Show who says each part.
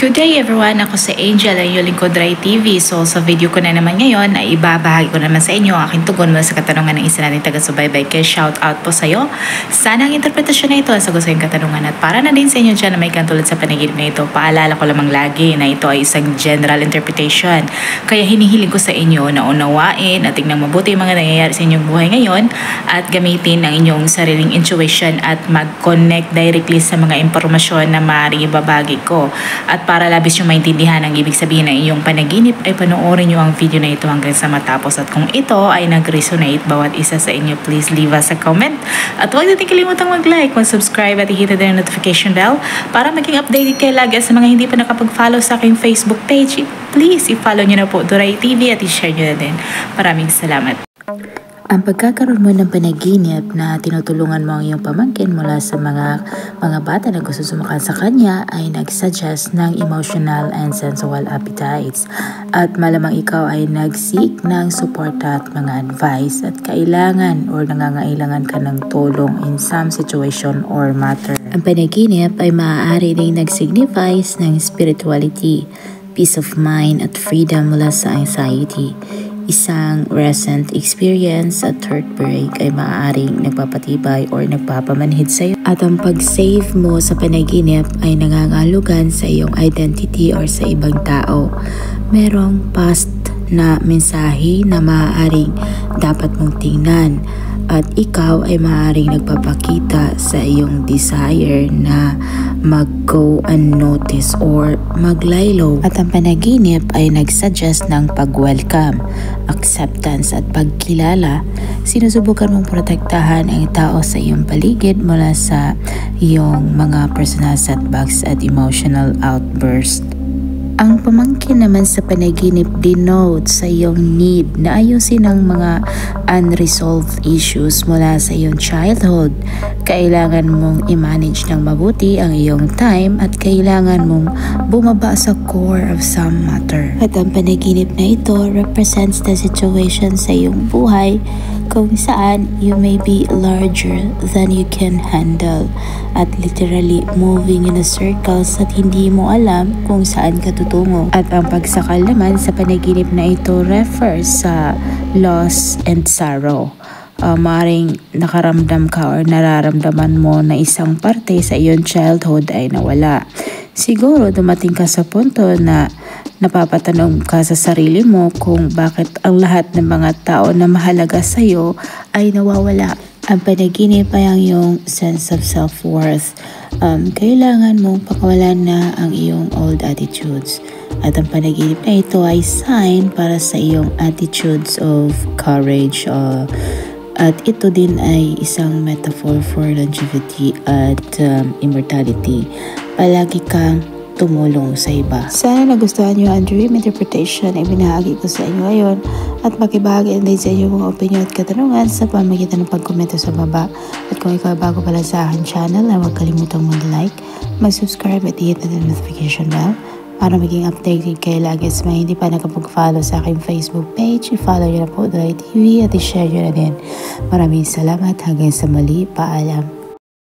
Speaker 1: Good day everyone! Ako si Angel ay yung lingkod Rai TV. So sa video ko na naman ngayon ay ibabahagi ko naman sa inyo ang aking tugon mula sa katanungan ng isa nating taga-subaybay. Kaya shout out po sa iyo. Sana ang interpretasyon na ito sa gusto yung katanungan at para na din sa inyo dyan na may katulad sa panaginip na ito. Paalala ko lamang lagi na ito ay isang general interpretation. Kaya hinihiling ko sa inyo na unawain at tingnan mabuti yung mga nangyayari sa inyong buhay ngayon at gamitin ang inyong sariling intuition at mag-connect directly sa mga impormasyon na maaaring ibabagi ko. At para labis yung maintindihan ang ibig sabihin ng iyong panaginip ay panoorin nyo ang video na ito hanggang sa matapos. At kung ito ay nag-resonate bawat isa sa inyo, please leave us a comment. At huwag natin kalimutang mag-like, mag-subscribe at i-hit din ang notification bell para maging updated kayo lagi. Sa mga hindi pa nakapag-follow sa aking Facebook page, please i-follow nyo na po Rai TV at i-share nyo na din. Maraming salamat. Ang pagkakaroon mo ng panaginip na tinutulungan mo ang iyong pamangkin mula sa mga bata na gusto sumakal sa kanya ay nagsuggest ng emotional and sensual appetites. At malamang ikaw ay nag-seek ng suporta at mga advice at kailangan or nangangailangan ka ng tulong in some situation or matter. Ang panaginip ay maaari ring nag-signify ng spirituality, peace of mind at freedom mula sa anxiety. Isang recent experience at heartbreak ay maaaring nagpapatibay or nagpapamanhid sa iyo. At ang pag-save mo sa panaginip ay nangangalugan sa iyong identity or sa ibang tao. Merong past na mensahe na maaaring dapat mong tingnan. At ikaw ay maaaring nagpapakita sa iyong desire na mag-go unnoticed or mag-lie-low. At ang panaginip ay nagsuggest ng pag-welcome, acceptance at pagkilala. Sinusubukan mong protektahan ang tao sa iyong paligid mula sa iyong mga personal setbacks at emotional outburst. Ang pamangkin naman sa panaginip denotes sa iyong need na ayusin ang mga unresolved issues mula sa iyong childhood. Kailangan mong i-manage ng mabuti ang iyong time at kailangan mong bumaba sa core of some matter. At ang panaginip na ito represents the situation sa iyong buhay kung saan you may be larger than you can handle at literally moving in a circles at hindi mo alam kung saan ka tutungo. At ang pagsakal naman sa panaginip na ito refers sa loss and sorrow. Maring nakaramdam ka or nararamdaman mo na isang parte sa iyong childhood ay nawala. Siguro dumating ka sa punto na napapatanong ka sa sarili mo kung bakit ang lahat ng mga tao na mahalaga sa iyo ay nawawala. Ang panaginip ay ang iyong sense of self-worth. Kailangan mong pakawalan na ang iyong old attitudes. At ang panaginip na ito ay sign para sa iyong attitudes of courage. At ito din ay isang metaphor for longevity at immortality. Palagi kang tumulong sa iba. Sana nagustuhan niyo ang dream interpretation ay binahagi ko sa inyo ngayon at makibahagi din sa inyo mga opinion at katanungan sa pamamagitan ng pagkomento sa baba. At kung ikaw bago pala sa aking channel, ay huwag kalimutang mag-like, mag-subscribe at i-hit na notification bell para maging updated kayo lagi sa mga hindi pa nakapag-follow sa aking Facebook page. I-follow nyo na po Rai TV at i-share nyo na din. Maraming salamat. Hanggang sa muli. Paalam.